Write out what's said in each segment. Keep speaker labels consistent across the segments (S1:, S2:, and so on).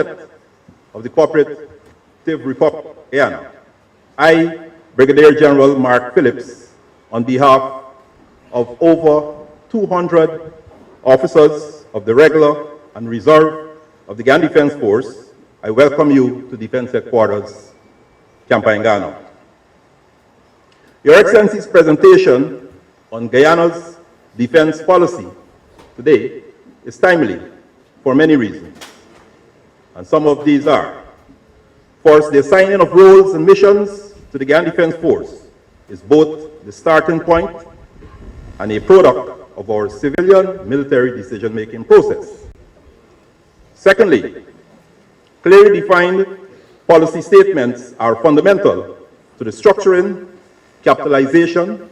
S1: Senate of the Cooperative Republic of Guyana, I, Brigadier General Mark Phillips, on behalf of over 200 officers of the regular and reserve of the Guyana Defence Force, I welcome you to Defence Headquarters, Camp Ayanganna. Your Excellency's presentation on Guyana's defense policy today is timely for many reasons, and some of these are: first, the assigning of roles and missions to the Guyana Defence Force is both the starting point and a product of our civilian-military decision-making process. Secondly, clearly defined policy statements are fundamental to the structuring, capitalization,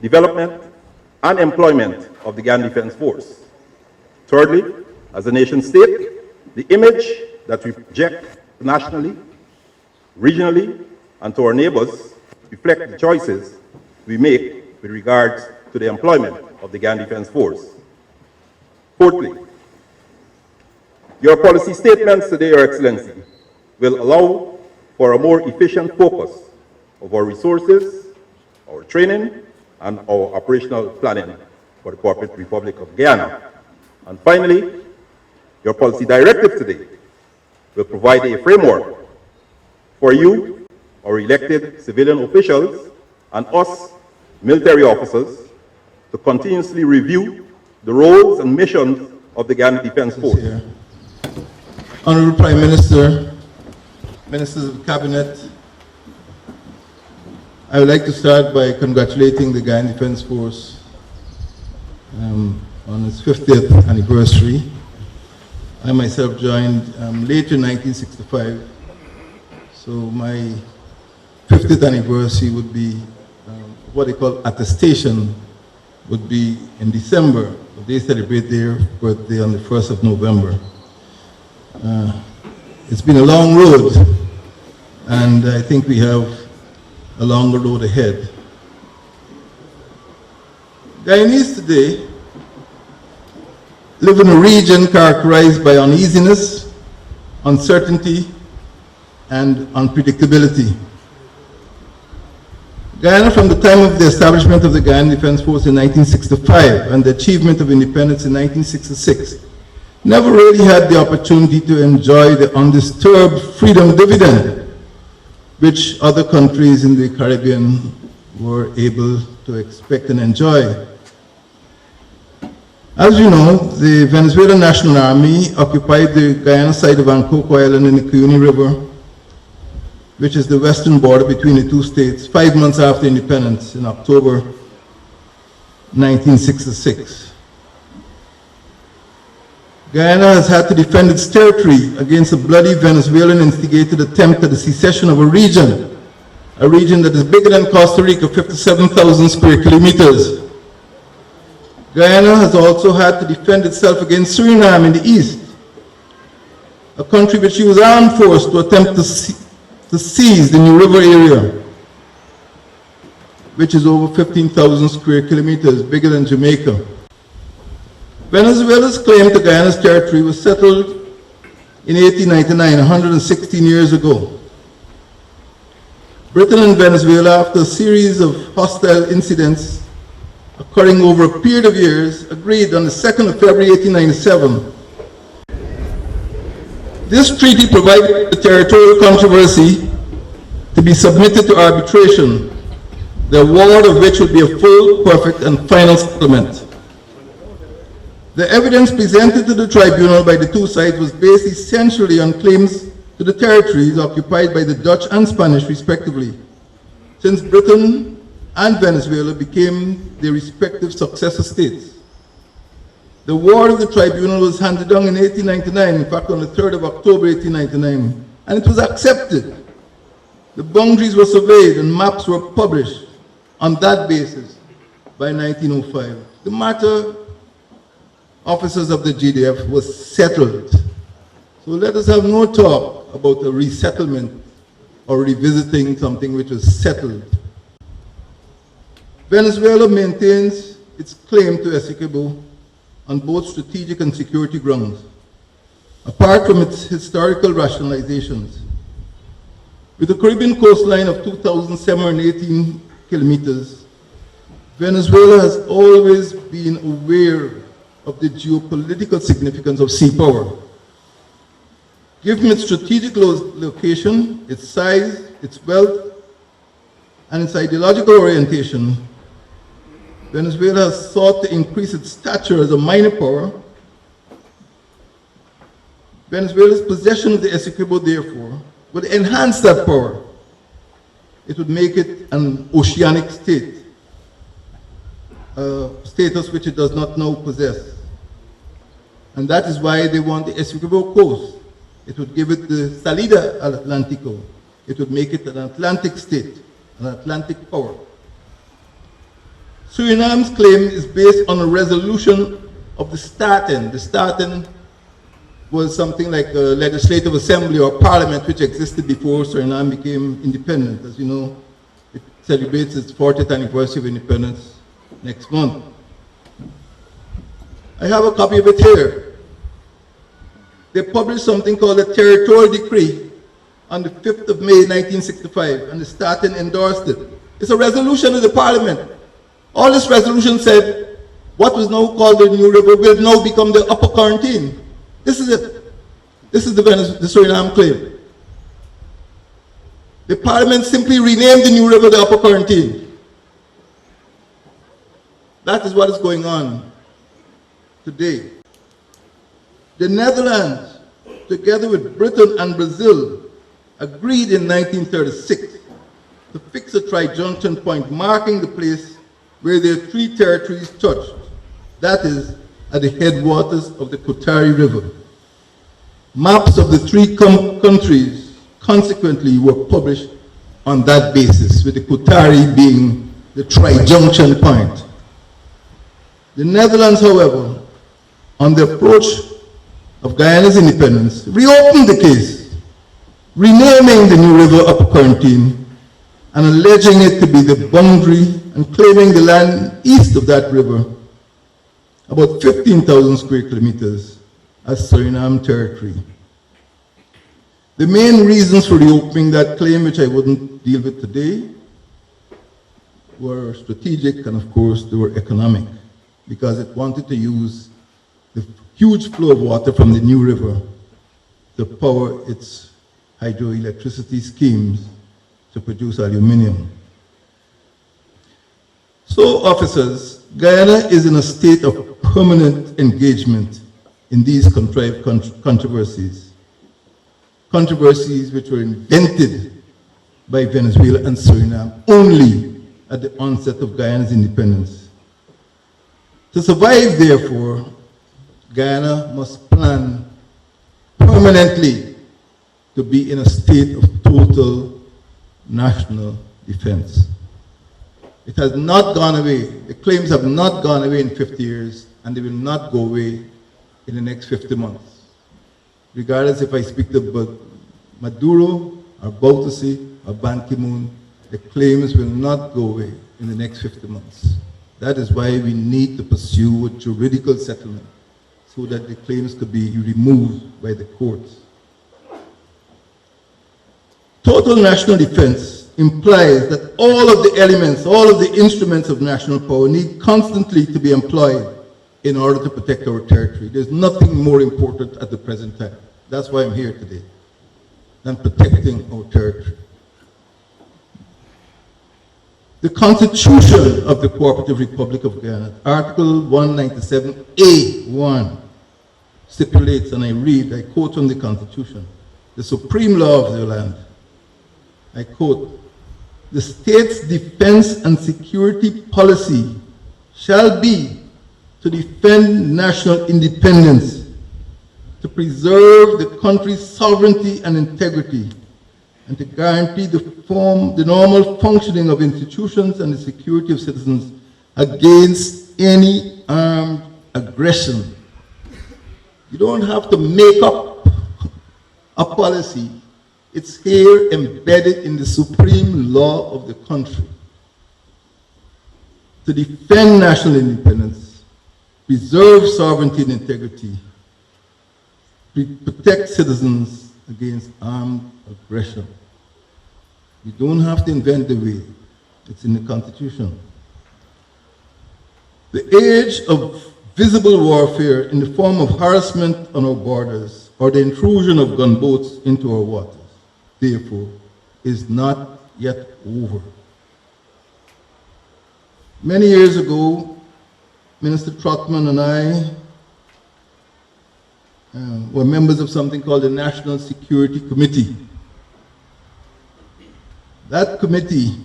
S1: development, and employment of the Guyana Defence Force. Thirdly, as a nation state, the image that we project nationally, regionally, and to our neighbors reflect the choices we make with regards to the employment of the Guyana Defence Force. Fourthly, your policy statements today, Your Excellency, will allow for a more efficient focus of our resources, our training, and our operational planning for the Cooperative Republic of Guyana. And finally, your policy directive today will provide a framework for you, our elected civilian officials, and us, military officers, to continuously review the roles and missions of the Guyana Defence Force.
S2: Honorable Prime Minister, Ministers of the Cabinet, I would like to start by congratulating the Guyana Defence Force on its 50th anniversary. I myself joined late in 1965, so my 50th anniversary would be what they call attestation, would be in December, but they celebrate their birthday on the 1st of November. It's been a long road, and I think we have a longer road ahead. Guyanese today live in a region characterized by uneasiness, uncertainty, and unpredictability. Guyana, from the time of the establishment of the Guyana Defence Force in 1965 and the achievement of independence in 1966, never really had the opportunity to enjoy the undisturbed freedom dividend which other countries in the Caribbean were able to expect and enjoy. As you know, the Venezuelan National Army occupied the Guyana side of Ankoko Island in the Cuyuni River, which is the western border between the two states, 5 months after independence in October 1966. Guyana has had to defend its territory against a bloody Venezuelan-instigated attempt at the secession of a region that is bigger than Costa Rica, 57,000 square kilometers. Guyana has also had to defend itself against Suriname in the east, a country which used armed force to attempt to seize the New River area, which is over 15,000 square kilometers, bigger than Jamaica. Venezuela's claim to Guyana's territory was settled in 1899, 116 years ago. Britain and Venezuela, after a series of hostile incidents occurring over a period of years, agreed on the 2nd of February 1897. This treaty provided the territorial controversy to be submitted to arbitration, the award of which would be a full, perfect, and final settlement. The evidence presented to the tribunal by the two sides was based essentially on claims to the territories occupied by the Dutch and Spanish respectively, since Britain and Venezuela became their respective successor states. The award of the tribunal was handed down in 1899, in fact on the 3rd of October 1899, and it was accepted. The boundaries were surveyed and maps were published on that basis by 1905. The matter, officers of the GDF, was settled. So let us have no talk about a resettlement or revisiting something which was settled. Venezuela maintains its claim to Essequibo on both strategic and security grounds. apart from its historical rationalizations. With a Caribbean coastline of 2,718 kilometers, Venezuela has always been aware of the geopolitical significance of sea power. Given its strategic location, its size, its wealth, and its ideological orientation, Venezuela has sought to increase its stature as a minor power. Venezuela's possession of the Essequibo, therefore, would enhance that power. It would make it an oceanic state, a status which it does not now possess. And that is why they want the Essequibo coast. It would give it the Salida Atlántico. It would make it an Atlantic state, an Atlantic power. Suriname's claim is based on a resolution of the Staten. The Staten was something like a legislative assembly or parliament which existed before Suriname became independent. As you know, it celebrates its 40th anniversary of independence next month. I have a copy of it here. They published something called the Territorial Decree on the 5th of May 1965, and the Staten endorsed it. It's a resolution of the parliament. All this resolution said, what was now called the New River will now become the Upper Quarantine. This is it. This is the Suriname claim. The parliament simply renamed the New River the Upper Quarantine. That is what is going on today. The Netherlands, together with Britain and Brazil, agreed in 1936 to fix a trijunction point marking the place where their three territories touched, that is, at the headwaters of the Kotari River. Maps of the three countries consequently were published on that basis, with the Kotari being the trijunction point. The Netherlands, however, on the approach of Guyana's independence, reopened the case, renaming the New River Upper Quarantine and alleging it to be the boundary and claiming the land east of that river, about 15,000 square kilometers, as Suriname territory. The main reasons for reopening that claim, which I wouldn't deal with today, were strategic and of course they were economic, because it wanted to use the huge flow of water from the New River to power its hydroelectricity schemes to produce aluminium. So, officers, Guyana is in a state of permanent engagement in these contrived controversies. Controversies which were invented by Venezuela and Suriname only at the onset of Guyana's independence. To survive, therefore, Guyana must plan permanently to be in a state of total national defense. It has not gone away. The claims have not gone away in 50 years, and they will not go away in the next 50 months. Regardless if I speak to Maduro, or Bouterse, or Ban Ki-moon, the claims will not go away in the next 50 months. That is why we need to pursue a juridical settlement, so that the claims could be removed by the courts. Total national defense implies that all of the elements, all of the instruments of national power need constantly to be employed in order to protect our territory. There's nothing more important at the present time. That's why I'm here today, than protecting our territory. The Constitution of the Cooperative Republic of Guyana, Article 197A1, stipulates, and I quote from the Constitution, the supreme law of the land. I quote, "The state's defense and security policy shall be to defend national independence, to preserve the country's sovereignty and integrity, and to guarantee the normal functioning of institutions and the security of citizens against any armed aggression." You don't have to make up a policy. It's here embedded in the supreme law of the country. To defend national independence, preserve sovereignty and integrity, protect citizens against armed aggression. You don't have to invent the way. It's in the Constitution. The age of visible warfare in the form of harassment on our borders or the intrusion of gunboats into our waters, therefore, is not yet over. Many years ago, Minister Trotman and I were members of something called the National Security Committee. That committee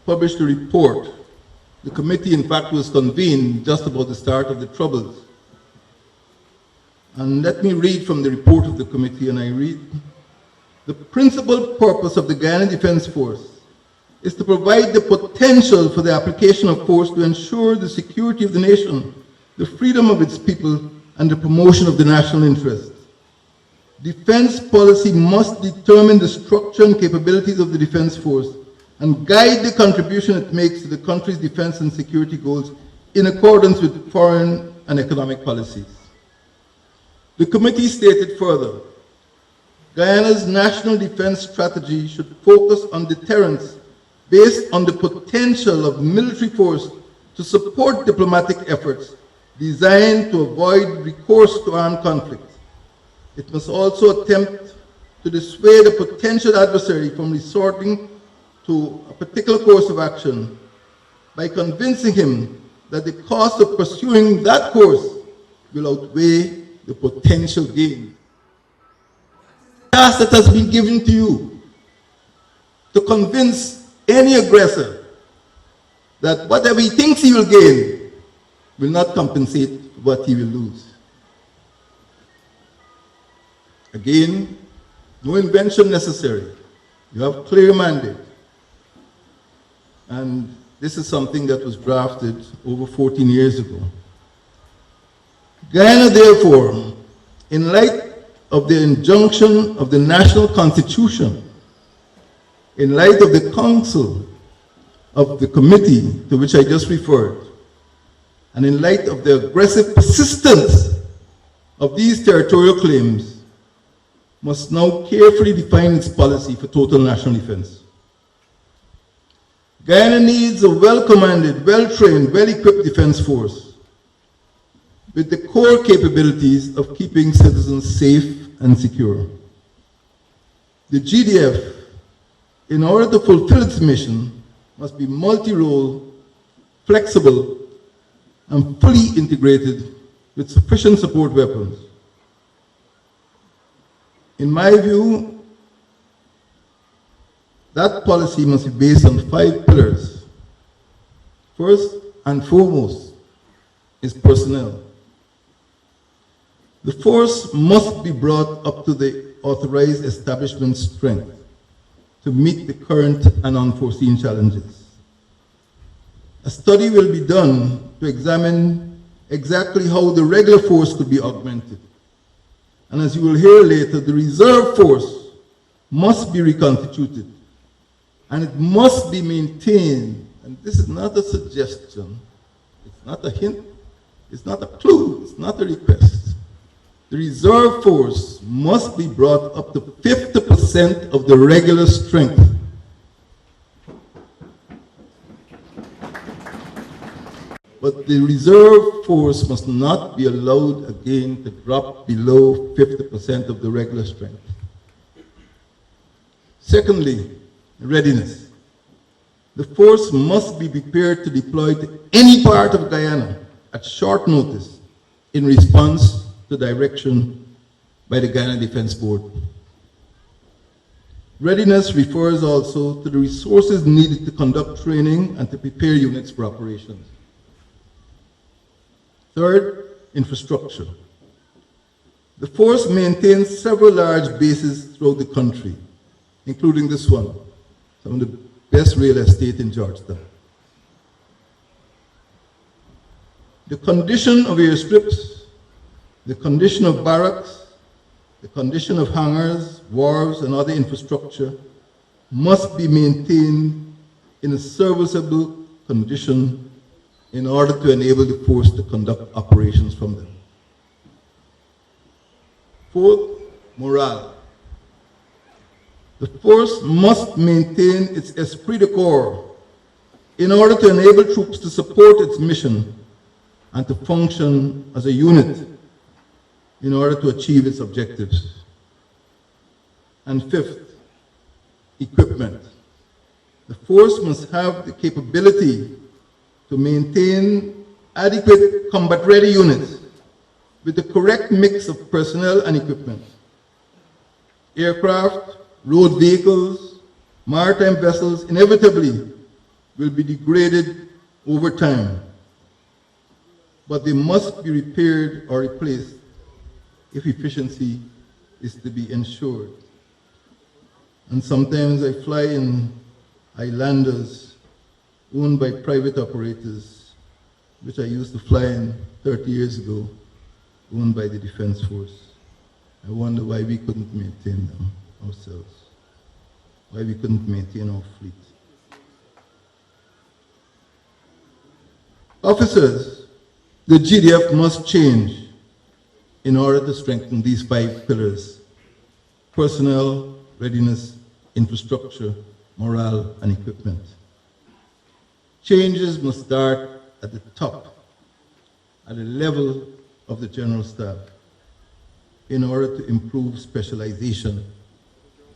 S2: published a report. The committee, in fact, was convened just about the start of the troubles. And let me read from the report of the committee, and I read, "The principal purpose of the Guyana Defence Force is to provide the potential for the application of force to ensure the security of the nation, the freedom of its people, and the promotion of the national interest. Defense policy must determine the structure and capabilities of the Defense Force and guide the contribution it makes to the country's defense and security goals in accordance with foreign and economic policies." The committee stated further, Guyana's national defense strategy should focus on deterrence based on the potential of military force to support diplomatic efforts designed to avoid recourse to armed conflict. It must also attempt to dissuade a potential adversary from resorting to a particular course of action by convincing him that the cost of pursuing that course will outweigh the potential gain. The task that has been given to you to convince any aggressor that whatever he thinks he will gain will not compensate what he will lose. Again, no invention necessary. You have clear mandate. And this is something that was drafted over 14 years ago. Guyana, therefore, in light of the injunction of the National Constitution, in light of the counsel of the committee to which I just referred, and in light of the aggressive persistence of these territorial claims, must now carefully define its policy for total national defense. Guyana needs a well-commanded, well-trained, well-equipped defense force with the core capabilities of keeping citizens safe and secure. The GDF, in order to fulfill its mission, must be multi-role, flexible, and fully integrated with sufficient support weapons. In my view, that policy must be based on 5 pillars. First and foremost is personnel. The force must be brought up to the authorized establishment strength to meet the current and unforeseen challenges. A study will be done to examine exactly how the regular force could be augmented. And as you will hear later, the reserve force must be reconstituted, and it must be maintained. And this is not a suggestion, it's not a hint, it's not a clue, it's not a request. The reserve force must be brought up to 50% of the regular strength. But the reserve force must not be allowed again to drop below 50% of the regular strength. Secondly, readiness. The force must be prepared to deploy to any part of Guyana at short notice in response to direction by the Guyana Defence Board. Readiness refers also to the resources needed to conduct training and to prepare units for operations. Third, infrastructure. The force maintains several large bases throughout the country, including this one, some of the best real estate in Georgetown. The condition of airstrips, the condition of barracks, the condition of hangars, wharves, and other infrastructure must be maintained in a serviceable condition in order to enable the force to conduct operations from them. Fourth, morale. The force must maintain its esprit de corps in order to enable troops to support its mission and to function as a unit in order to achieve its objectives. And fifth, equipment. The force must have the capability to maintain adequate combat-ready units with the correct mix of personnel and equipment. Aircraft, road vehicles, maritime vessels inevitably will be degraded over time, but they must be repaired or replaced if efficiency is to be ensured. And sometimes I fly in Highlanders owned by private operators, which I used to fly in 30 years ago, owned by the Defense Force. I wonder why we couldn't maintain them ourselves, why we couldn't maintain our fleet. Officers, the GDF must change in order to strengthen these 5 pillars: personnel, readiness, infrastructure, morale, and equipment. Changes must start at the top, at the level of the General Staff, in order to improve specialization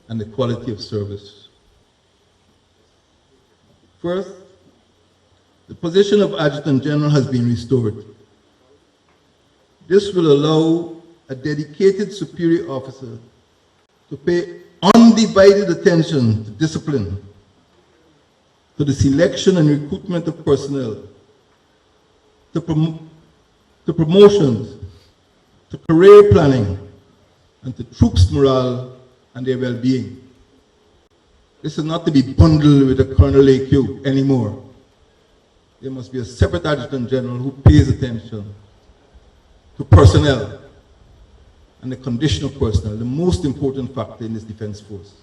S2: and the quality of service. First, the position of Adjutant General has been restored. This will allow a dedicated superior officer to pay undivided attention to discipline, to the selection and recruitment of personnel, to promotions, to career planning, and to troops' morale and their well-being. This is not to be bundled with a Colonel AQ anymore. There must be a separate Adjutant General who pays attention to personnel and the condition of personnel, the most important factor in this defense force.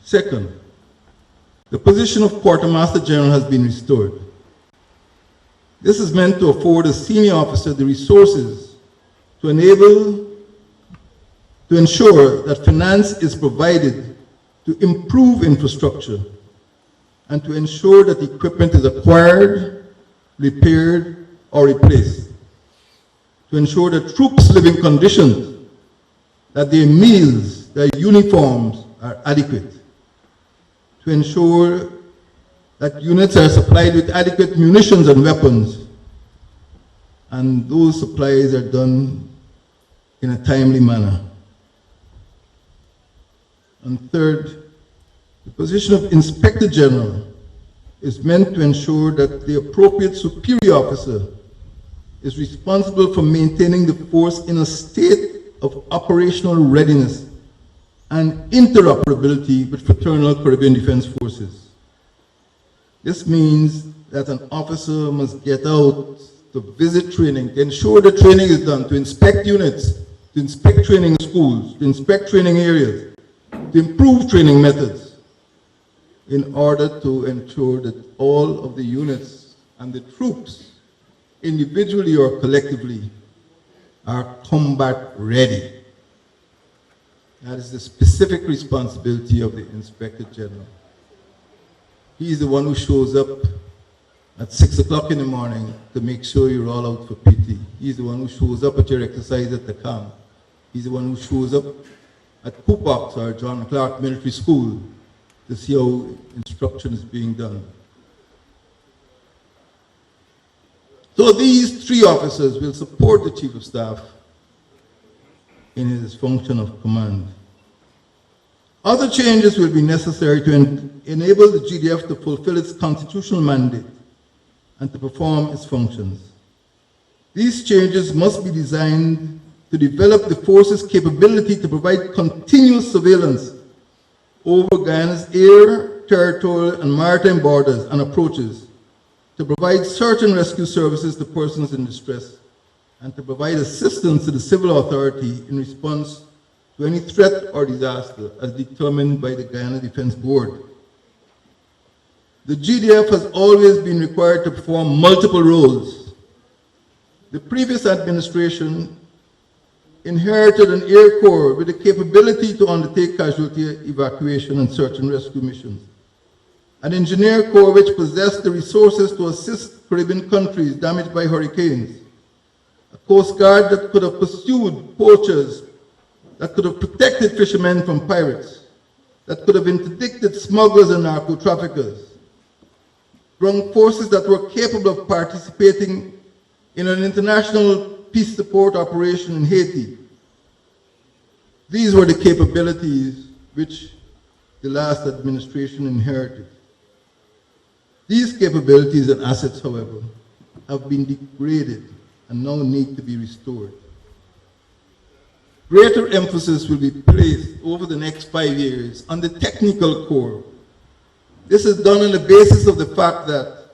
S2: Second, the position of Quartermaster General has been restored. This is meant to afford a senior officer the resources to ensure that finance is provided to improve infrastructure and to ensure that equipment is acquired, repaired, or replaced, to ensure that troops live in conditions, that their meals, their uniforms are adequate, to ensure that units are supplied with adequate munitions and weapons, and those supplies are done in a timely manner. And third, the position of Inspector General is meant to ensure that the appropriate superior officer is responsible for maintaining the force in a state of operational readiness and interoperability with fraternal Caribbean Defense Forces. This means that an officer must get out to visit training, to ensure the training is done, to inspect units, to inspect training schools, to inspect training areas, to improve training methods, in order to ensure that all of the units and the troops, individually or collectively, are combat ready. That is the specific responsibility of the Inspector General. He is the one who shows up at 6 o'clock in the morning to make sure you're all out for PT. He's the one who shows up at your exercise at the camp. He's the one who shows up at Coopbox or John Clark Military School to see how instruction is being done. So these 3 officers will support the Chief of Staff in his function of command. Other changes will be necessary to enable the GDF to fulfill its constitutional mandate and to perform its functions. These changes must be designed to develop the force's capability to provide continuous surveillance over Guyana's air, territorial, and maritime borders and approaches, to provide search and rescue services to persons in distress, and to provide assistance to the civil authority in response to any threat or disaster as determined by the Guyana Defence Board. The GDF has always been required to perform multiple roles. The previous administration inherited an Air Corps with the capability to undertake casualty evacuation and search and rescue missions. An Engineer Corps which possessed the resources to assist Caribbean countries damaged by hurricanes. A Coast Guard that could have pursued poachers, that could have protected fishermen from pirates, that could have interdicted smugglers and narco-traffickers. Ground forces that were capable of participating in an international peace support operation in Haiti. These were the capabilities which the last administration inherited. These capabilities and assets, however, have been degraded and now need to be restored. Greater emphasis will be placed over the next 5 years on the technical core. This is done on the basis of the fact that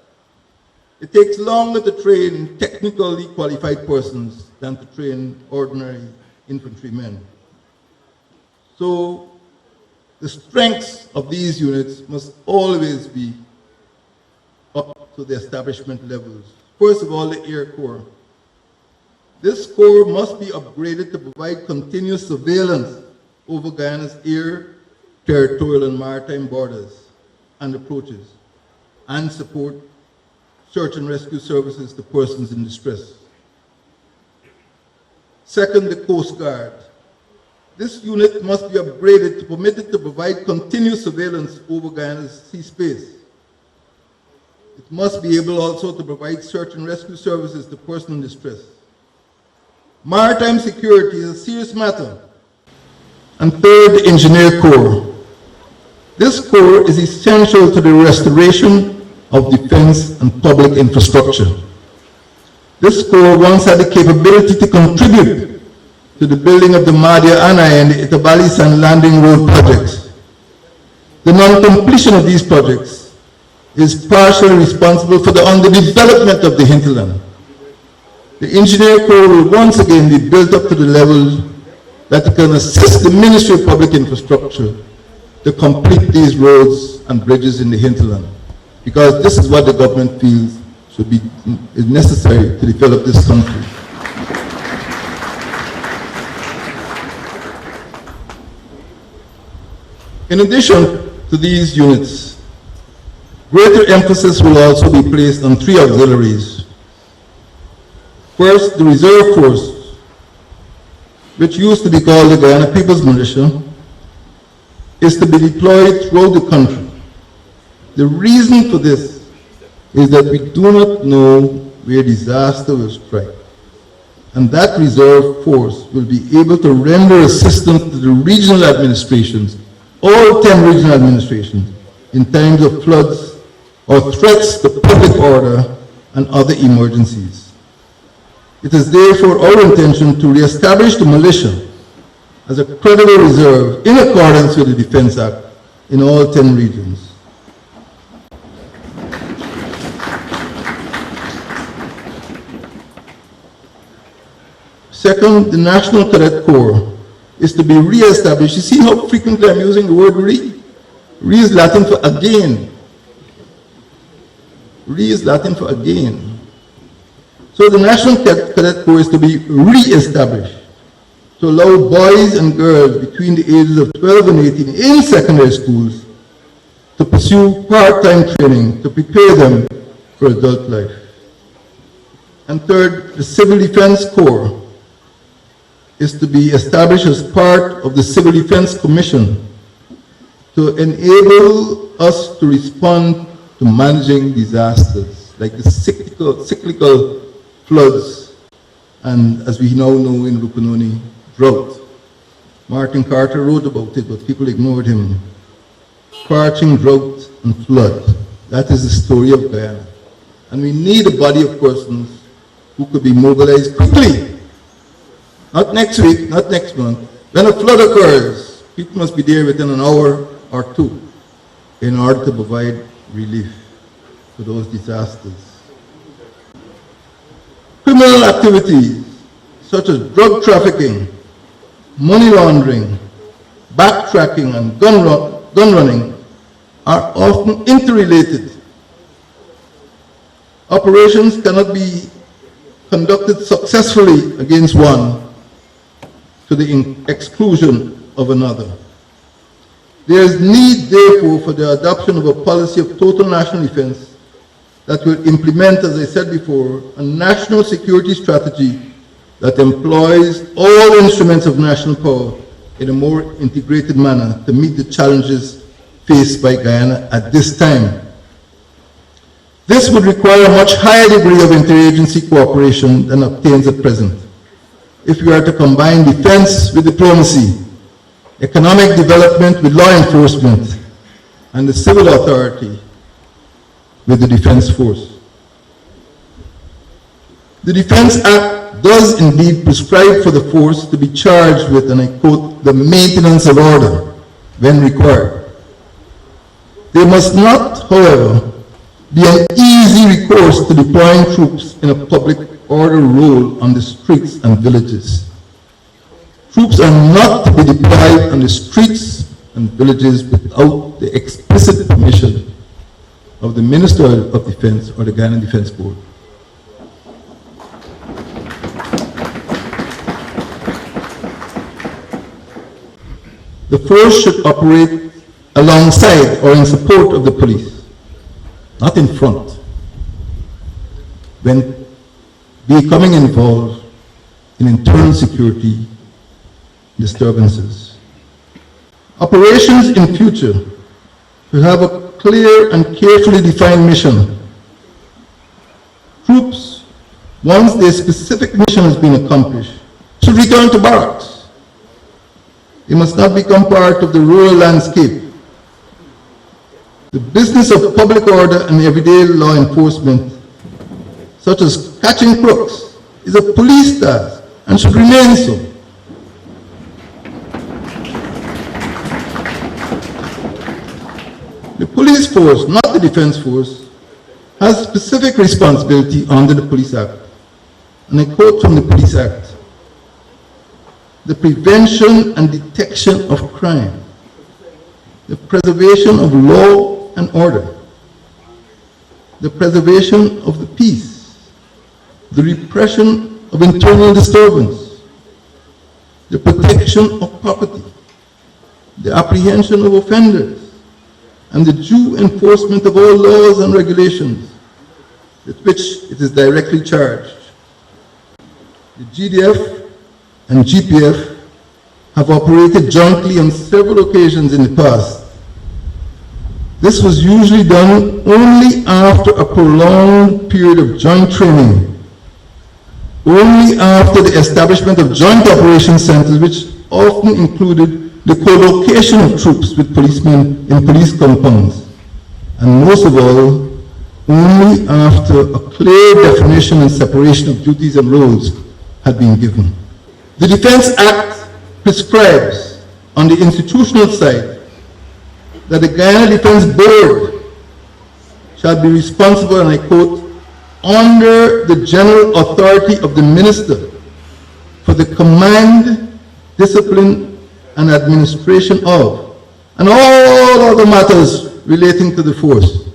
S2: it takes longer to train technically qualified persons than to train ordinary infantrymen. So the strengths of these units must always be up to the establishment levels. First of all, the Air Corps. This Corps must be upgraded to provide continuous surveillance over Guyana's air, territorial, and maritime borders and approaches, and support search and rescue services to persons in distress. Second, the Coast Guard. This unit must be upgraded to permit it to provide continuous surveillance over Guyana's sea space. It must be able also to provide search and rescue services to persons in distress. Maritime security is a serious matter. And third, the Engineer Corps. This Corps is essential to the restoration of defense and public infrastructure. This Corps once had the capability to contribute to the building of the Madia Anai and the Itabalis and Landing Road projects. The non-completion of these projects is partially responsible for the underdevelopment of the hinterland. The Engineer Corps will once again be built up to the level that it can assist the Ministry of Public Infrastructure to complete these roads and bridges in the hinterland, because this is what the government feels is necessary to develop this country. In addition to these units, greater emphasis will also be placed on 3 auxiliaries. First, the Reserve Force, which used to be called the Guyana People's Militia, is to be deployed throughout the country. The reason for this is that we do not know where disaster will strike, and that Reserve Force will be able to render assistance to the regional administrations, all 10 regional administrations, in times of floods or threats to public order and other emergencies. It is therefore our intention to re-establish the militia as a credible reserve in accordance with the Defense Act in all 10 regions. Second, the National Cadet Corps is to be re-established. You see how frequently I'm using the word re? Re is Latin for again. Re is Latin for again. So the National Cadet Corps is to be re-established to allow boys and girls between the ages of 12 and 18 in secondary schools to pursue part-time training to prepare them for adult life. And third, the Civil Defense Corps is to be established as part of the Civil Defense Commission to enable us to respond to managing disasters like the cyclical floods and, as we now know in Rupununi, drought. Martin Carter wrote about it, but people ignored him. Parching, drought, and flood. That is the story of Guyana. And we need a body of persons who could be mobilized quickly. Not next week, not next month. When a flood occurs, people must be there within an hour or 2 in order to provide relief to those disasters. Criminal activities such as drug trafficking, money laundering, backtracking, and gun running are often interrelated. Operations cannot be conducted successfully against one to the exclusion of another. There is need, therefore, for the adoption of a policy of total national defense that will implement, as I said before, a national security strategy that employs all instruments of national power in a more integrated manner to meet the challenges faced by Guyana at this time. This would require a much higher degree of interagency cooperation than obtains at present, if we are to combine defense with diplomacy, economic development with law enforcement, and the civil authority with the Defense Force. The Defense Act does indeed prescribe for the force to be charged with, and I quote, the maintenance of order when required. There must not, however, be an easy recourse to deploying troops in a public order role on the streets and villages. Troops are not to be deployed on the streets and villages without the explicit permission of the Minister of Defense or the Guyana Defence Board. The force should operate alongside or in support of the police, not in front, when becoming involved in internal security disturbances. Operations in future will have a clear and carefully defined mission. Troops, once their specific mission has been accomplished, should return to barracks. They must not become part of the rural landscape. The business of public order and everyday law enforcement, such as catching crooks, is a police task and should remain so. The police force, not the defense force, has specific responsibility under the Police Act. And I quote from the Police Act: the prevention and detection of crime, the preservation of law and order, the preservation of the peace, the repression of internal disturbance, the protection of property, the apprehension of offenders, and the due enforcement of all laws and regulations with which it is directly charged. The GDF and GPF have operated jointly on several occasions in the past. This was usually done only after a prolonged period of joint training, only after the establishment of joint operation centers, which often included the co-location of troops with policemen in police compounds, and most of all, only after a clear definition and separation of duties and roles had been given. The Defense Act prescribes, on the institutional side, that the Guyana Defence Board shall be responsible, and I quote, under the general authority of the Minister for the command, discipline, and administration of, and all other matters relating to the force.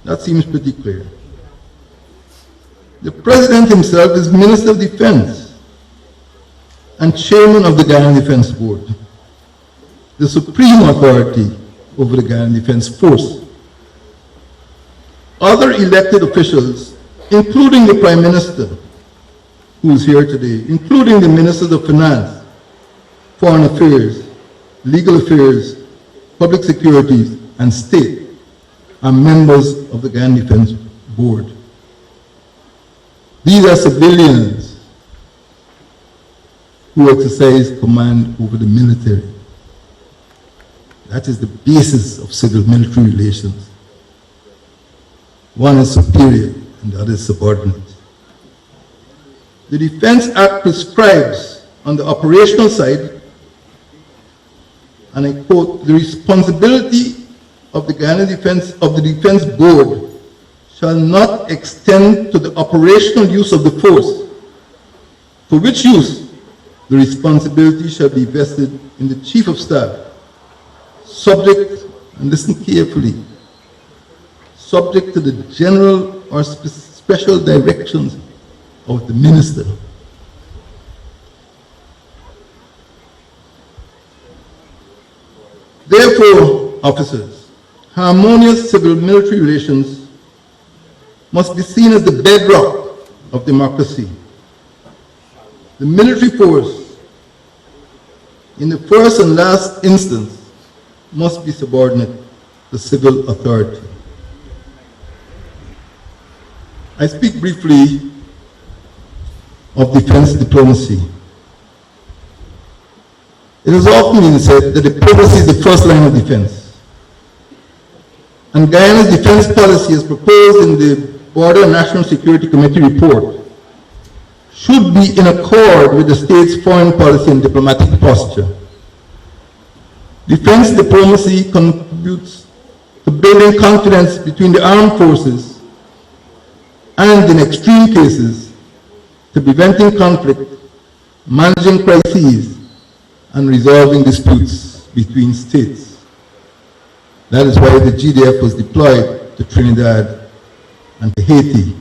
S2: That seems pretty clear. The President himself is Minister of Defense and Chairman of the Guyana Defence Board, the supreme authority over the Guyana Defence Force. Other elected officials, including the Prime Minister, who is here today, including the Ministers of Finance, Foreign Affairs, Legal Affairs, Public Security, and State, are members of the Guyana Defence Board. These are civilians who exercise command over the military. That is the basis of civil-military relations. One is superior and the other is subordinate. The Defense Act prescribes on the operational side, and I quote, the responsibility of the Guyana Defense, of the Defense Board shall not extend to the operational use of the force, for which use the responsibility shall be vested in the Chief of Staff, subject, and listen carefully, subject to the general or special directions of the Minister. Therefore, officers, harmonious civil-military relations must be seen as the bedrock of democracy. The military force, in the first and last instance, must be subordinate to civil authority. I speak briefly of defense diplomacy. It has often been said that diplomacy is the first line of defense. And Guyana's defense policy, as proposed in the Border and National Security Committee report, should be in accord with the state's foreign policy and diplomatic posture. Defense diplomacy contributes to building confidence between the armed forces and, in extreme cases, to preventing conflict, managing crises, and resolving disputes between states. That is why the GDF was deployed to Trinidad and to Haiti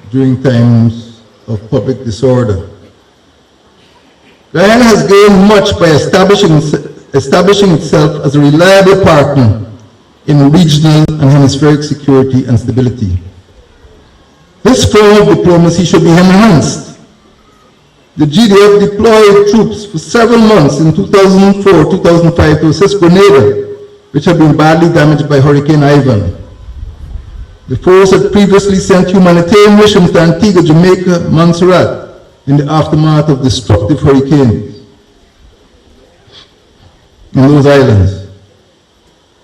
S2: during times of public disorder. Guyana has gained much by establishing itself as a reliable partner in regional and hemispheric security and stability. This form of diplomacy should be enhanced. The GDF deployed troops for several months in 2004-2005 to assist Grenada, which had been badly damaged by Hurricane Ivan. The force had previously sent humanitarian missions to Antigua, Jamaica, Montserrat in the aftermath of destructive hurricanes in those islands.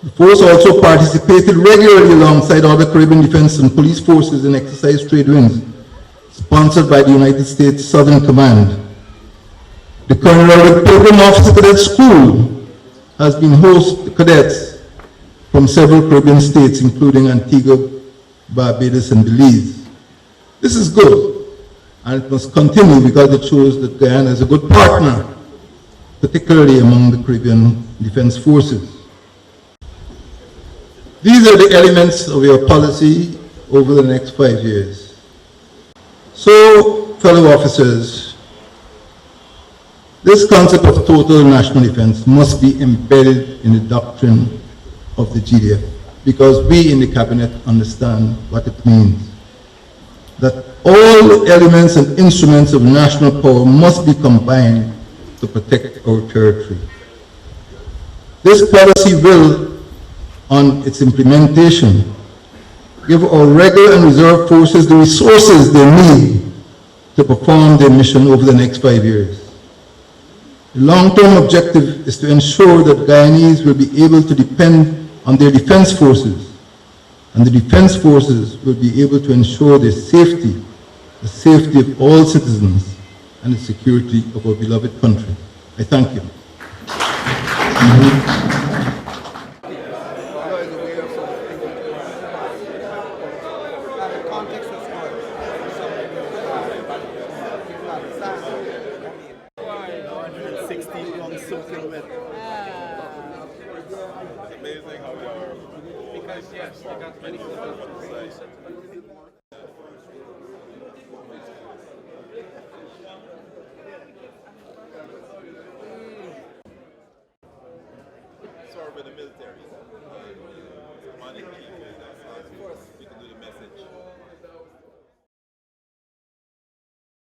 S2: The force also participated regularly alongside other Caribbean defense and police forces in exercise Trade Winds, sponsored by the United States Southern Command. The Colonel Program Officer Cadet School has been host to cadets from several Caribbean states, including Antigua, Barbados, and Belize. This is good, and it must continue because it shows that Guyana is a good partner, particularly among the Caribbean Defense Forces. These are the elements of your policy over the next 5 years. So, fellow officers, this concept of total national defense must be embedded in the doctrine of the GDF, because we in the cabinet understand what it means. That all elements and instruments of national power must be combined to protect our territory. This policy will, on its implementation, give our regular and reserve forces the resources they need to perform their mission over the next 5 years. The long-term objective is to ensure that Guyanese will be able to depend on their defense forces, and the defense forces will be able to ensure their safety, the safety of all citizens, and the security of our beloved country. I thank you.
S3: With the military. Money people.